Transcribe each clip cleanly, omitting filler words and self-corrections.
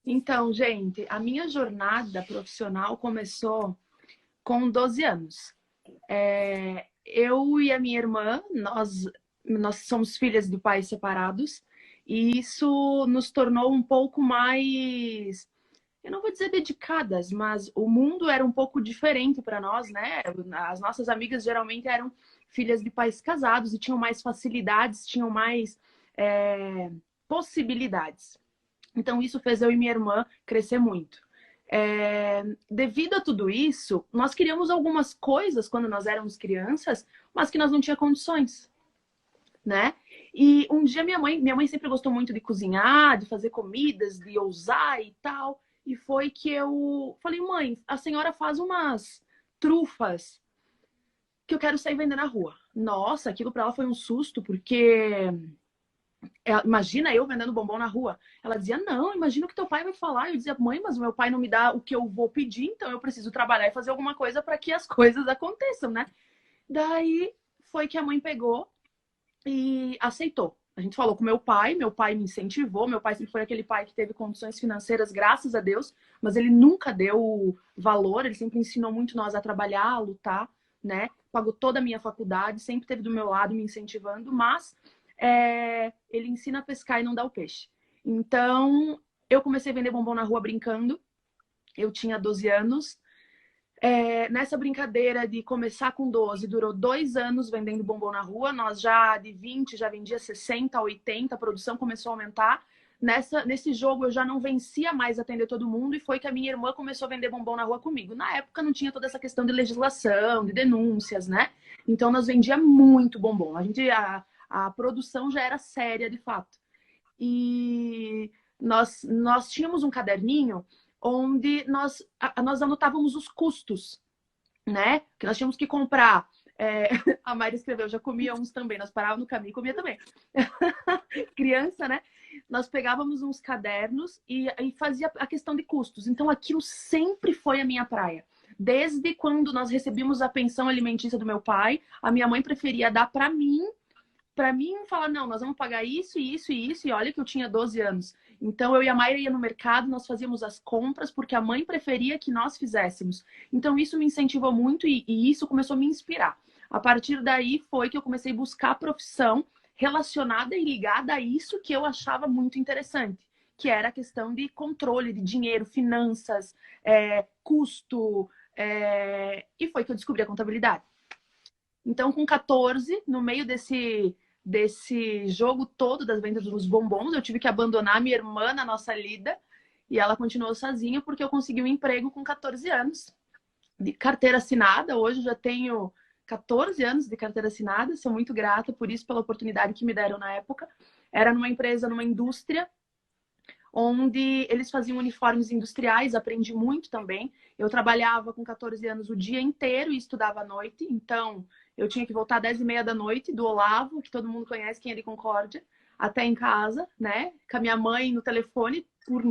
Então, gente, a minha jornada profissional começou com 12 anos. Eu e a minha irmã, nós somos filhas de pais separados, e isso nos tornou um pouco mais, eu não vou dizer dedicadas, mas o mundo era um pouco diferente para nós, né? As nossas amigas geralmente eram filhas de pais casados e tinham mais facilidades, tinham mais possibilidades. Então, isso fez eu e minha irmã crescer muito. Devido a tudo isso, nós queríamos algumas coisas quando nós éramos crianças, mas que nós não tínhamos condições, né? E um dia minha mãe sempre gostou muito de cozinhar, de fazer comidas, de ousar e tal. E foi que eu falei, mãe, a senhora faz umas trufas que eu quero sair vendendo na rua. Nossa, aquilo para ela foi um susto, porque imagina eu vendendo bombom na rua. Ela dizia, não, imagina o que teu pai vai falar. Eu dizia, mãe, mas o meu pai não me dá o que eu vou pedir, então eu preciso trabalhar e fazer alguma coisa para que as coisas aconteçam, né? Daí foi que a mãe pegou e aceitou. A gente falou com meu pai me incentivou, meu pai sempre foi aquele pai que teve condições financeiras, graças a Deus, mas ele nunca deu valor, ele sempre ensinou muito nós a trabalhar, a lutar, né? Pagou toda a minha faculdade, sempre esteve do meu lado me incentivando, mas ele ensina a pescar e não dá o peixe. Então, eu comecei a vender bombom na rua brincando, eu tinha 12 anos, nessa brincadeira de começar com 12, durou 2 anos vendendo bombom na rua. Nós já de 20, já vendia 60, 80, a produção começou a aumentar. Nesse jogo eu já não vencia mais atender todo mundo e foi que a minha irmã começou a vender bombom na rua comigo. Na época não tinha toda essa questão de legislação, de denúncias, né? Então nós vendia muito bombom. A produção já era séria de fato. E nós tínhamos um caderninho onde nós anotávamos os custos, né? Que nós tínhamos que comprar. A Mari escreveu, já comia uns também. Nós parávamos no caminho e comia também. Criança, né? Nós pegávamos uns cadernos e fazia a questão de custos. Então, aquilo sempre foi a minha praia. Desde quando nós recebíamos a pensão alimentícia do meu pai, a minha mãe preferia dar para mim falar, não, nós vamos pagar isso, isso e isso, e olha que eu tinha 12 anos. Então, eu e a Mayra ia no mercado, nós fazíamos as compras, porque a mãe preferia que nós fizéssemos. Então, isso me incentivou muito e isso começou a me inspirar. A partir daí, foi que eu comecei a buscar a profissão relacionada e ligada a isso que eu achava muito interessante, que era a questão de controle de dinheiro, finanças, custo, e foi que eu descobri a contabilidade. Então, com 14, no meio desse jogo todo das vendas dos bombons, eu tive que abandonar minha irmã na nossa lida e ela continuou sozinha porque eu consegui um emprego com 14 anos de carteira assinada. Hoje eu já tenho 14 anos de carteira assinada, sou muito grata por isso, pela oportunidade que me deram na época. Era numa empresa, numa indústria, onde eles faziam uniformes industriais, aprendi muito também. Eu trabalhava com 14 anos o dia inteiro e estudava à noite, então eu tinha que voltar às 10h30 da noite do Olavo, que todo mundo conhece, quem é de Concórdia, até em casa, né? Com a minha mãe no telefone, por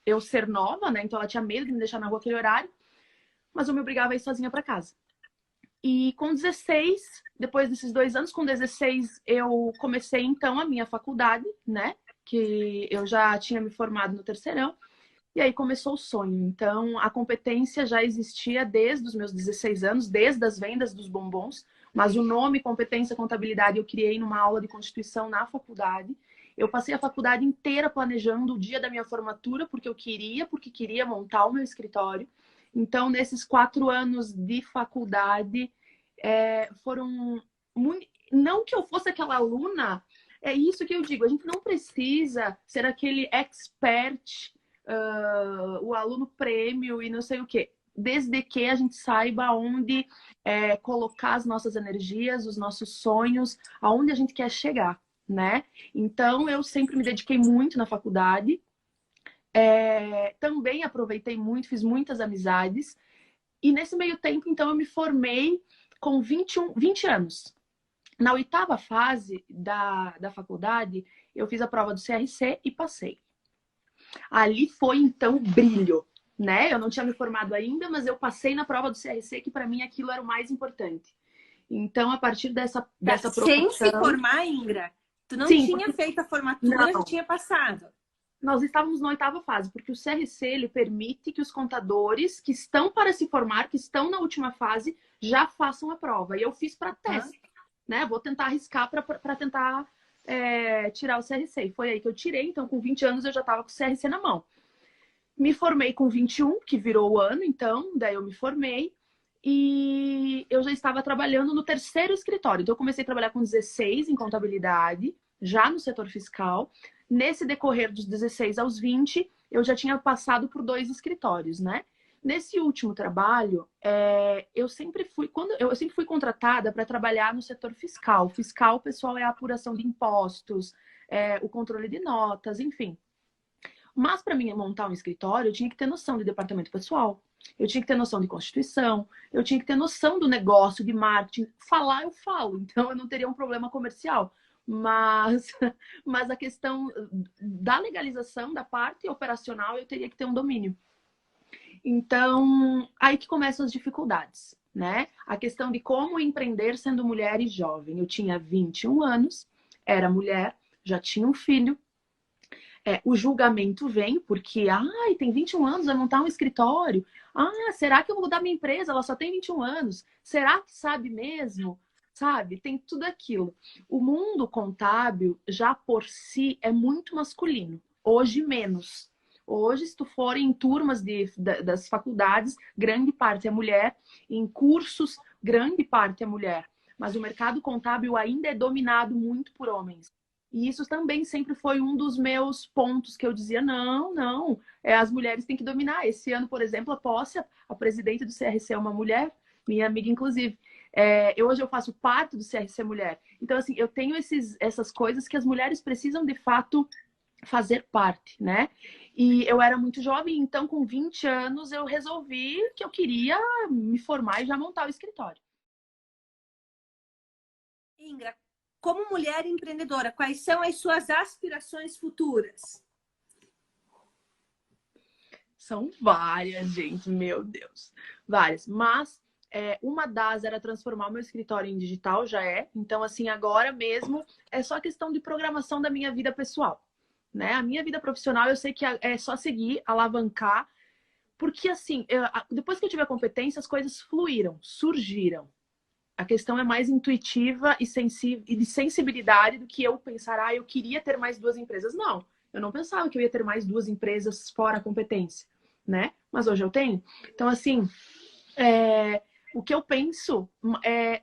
eu ser nova, né? Então ela tinha medo de me deixar na rua aquele horário, mas eu me obrigava a ir sozinha para casa. E com 16, depois desses 2 anos, com 16 eu comecei então a minha faculdade, né? Que eu já tinha me formado no terceirão. E aí começou o sonho. Então, a competência já existia desde os meus 16 anos, desde as vendas dos bombons, mas o nome competência contabilidade eu criei numa aula de Constituição na faculdade. Eu passei a faculdade inteira planejando o dia da minha formatura, porque queria montar o meu escritório. Então, nesses 4 anos de faculdade, foram muito... Não que eu fosse aquela aluna, é isso que eu digo, a gente não precisa ser aquele expert, o aluno prêmio e não sei o quê. Desde que a gente saiba onde colocar as nossas energias, os nossos sonhos, aonde a gente quer chegar, né? Então, eu sempre me dediquei muito na faculdade. Também aproveitei muito, fiz muitas amizades. E nesse meio tempo, então, eu me formei com 20 anos. Na 8ª fase da faculdade, eu fiz a prova do CRC e passei. Ali foi, então, brilho, né? Eu não tinha me formado ainda, mas eu passei na prova do CRC, que para mim aquilo era o mais importante. Então, a partir dessa Sem se promoção... formar, Ingra, tu não Sim, tinha porque... feito a formatura, Não, já tinha passado. Nós estávamos na 8ª fase, porque o CRC ele permite que os contadores que estão para se formar, que estão na última fase, já façam a prova. E eu fiz para teste, né? Vou tentar arriscar para tentar tirar o CRC. E foi aí que eu tirei, então com 20 anos eu já estava com o CRC na mão. Me formei com 21, que virou o ano, então, daí eu me formei. E eu já estava trabalhando no 3º escritório. Então eu comecei a trabalhar com 16 em contabilidade, já no setor fiscal. Nesse decorrer dos 16 aos 20, eu já tinha passado por 2 escritórios, né? Nesse último trabalho, eu sempre fui contratada para trabalhar no setor fiscal. Fiscal, pessoal, é a apuração de impostos, o controle de notas, enfim. Mas para mim montar um escritório, eu tinha que ter noção de departamento pessoal, eu tinha que ter noção de constituição, eu tinha que ter noção do negócio, de marketing. Falar, eu falo, então eu não teria um problema comercial. Mas a questão da legalização, da parte operacional, eu teria que ter um domínio. Então, aí que começam as dificuldades, né? A questão de como empreender sendo mulher e jovem. Eu tinha 21 anos, era mulher, já tinha um filho. O julgamento vem porque, tem 21 anos, vai montar um escritório. Será que eu vou mudar minha empresa? Ela só tem 21 anos. Será que sabe mesmo? Sabe? Tem tudo aquilo. O mundo contábil, já por si, é muito masculino. Hoje, menos. Hoje, se tu for em turmas das faculdades, grande parte é mulher. Em cursos, grande parte é mulher. Mas o mercado contábil ainda é dominado muito por homens. E isso também sempre foi um dos meus pontos que eu dizia, não, as mulheres têm que dominar. Esse ano, por exemplo, a presidente do CRC é uma mulher, minha amiga, inclusive. Hoje eu faço parte do CRC Mulher. Então, assim, eu tenho essas coisas que as mulheres precisam, de fato, fazer parte, né? E eu era muito jovem, então, com 20 anos, eu resolvi que eu queria me formar e já montar o escritório. Ingra, como mulher empreendedora, quais são as suas aspirações futuras? São várias, gente, meu Deus. Várias. Mas uma das era transformar o meu escritório em digital, já é. Então, assim, agora mesmo é só questão de programação da minha vida pessoal, né? A minha vida profissional, eu sei que é só seguir, alavancar. Porque, assim, depois que eu tive a competência, as coisas fluíram, surgiram. A questão é mais intuitiva e de sensibilidade do que eu pensar, eu queria ter mais 2 empresas. Não, eu não pensava que eu ia ter mais 2 empresas fora a competência, né? Mas hoje eu tenho. Então, assim, o que eu penso é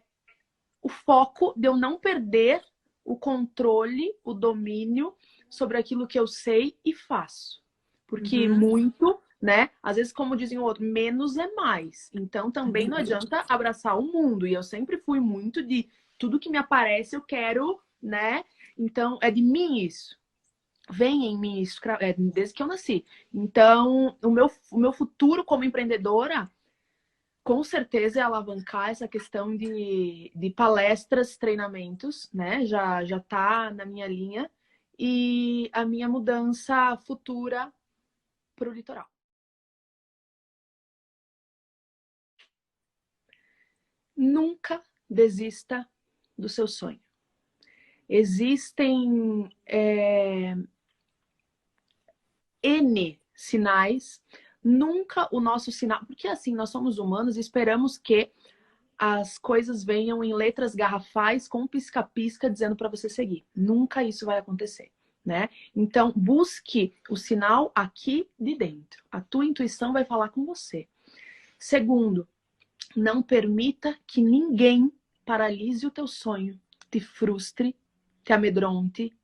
o foco de eu não perder o controle, o domínio sobre aquilo que eu sei e faço. Porque muito, né? Às vezes, como dizem o outro, menos é mais. Então, também não adianta abraçar o mundo. E eu sempre fui muito de tudo que me aparece, eu quero, né? Então, é de mim isso. Vem em mim isso, desde que eu nasci. Então, o meu futuro como empreendedora, com certeza, é alavancar essa questão de palestras, treinamentos, né? Já tá na minha linha. E a minha mudança futura para o litoral. Nunca desista do seu sonho. Existem N sinais. Nunca o nosso sinal... Porque assim, nós somos humanos e esperamos que as coisas venham em letras garrafais com pisca-pisca dizendo para você seguir. Nunca isso vai acontecer, né? Então, busque o sinal aqui de dentro. A tua intuição vai falar com você. Segundo, não permita que ninguém paralise o teu sonho, te frustre, te amedronte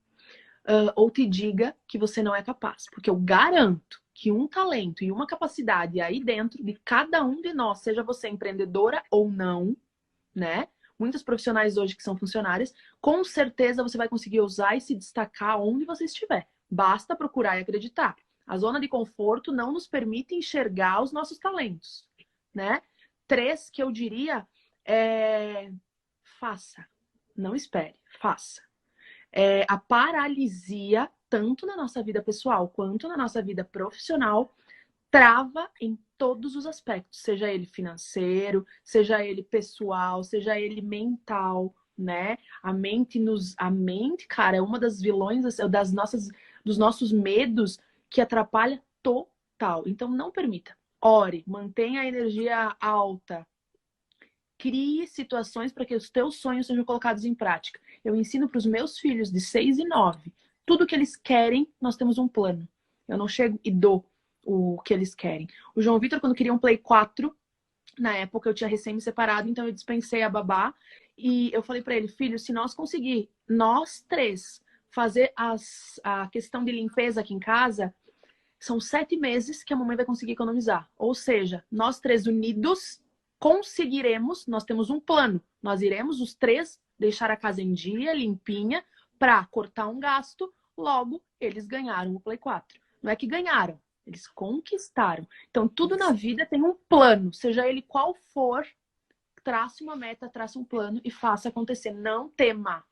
ou te diga que você não é capaz. Porque eu garanto que um talento e uma capacidade aí dentro de cada um de nós, seja você empreendedora ou não, né? Muitos profissionais hoje que são funcionários, com certeza você vai conseguir usar e se destacar onde você estiver. Basta procurar e acreditar. A zona de conforto não nos permite enxergar os nossos talentos, né? 3 que eu diria faça. Não espere, faça. A paralisia, tanto na nossa vida pessoal quanto na nossa vida profissional, trava em todos os aspectos, seja ele financeiro, seja ele pessoal, seja ele mental, né? A mente, cara, é uma das vilões, das nossas dos nossos medos que atrapalha total. Então, não permita. Ore, mantenha a energia alta. Crie situações para que os teus sonhos sejam colocados em prática. Eu ensino para os meus filhos de 6 e 9. Tudo que eles querem, nós temos um plano. Eu não chego e dou o que eles querem. O João Vitor, quando queria um Play 4, na época eu tinha recém me separado, então eu dispensei a babá. E eu falei para ele, filho, se nós conseguir, nós três, fazer a questão de limpeza aqui em casa, são 7 meses que a mamãe vai conseguir economizar. Ou seja, nós três unidos conseguiremos, nós temos um plano. Nós iremos os três deixar a casa em dia, limpinha, para cortar um gasto. Logo, eles ganharam o Play 4. Não é que ganharam, eles conquistaram. Então, tudo na vida tem um plano, seja ele qual for, trace uma meta, trace um plano e faça acontecer. Não tema.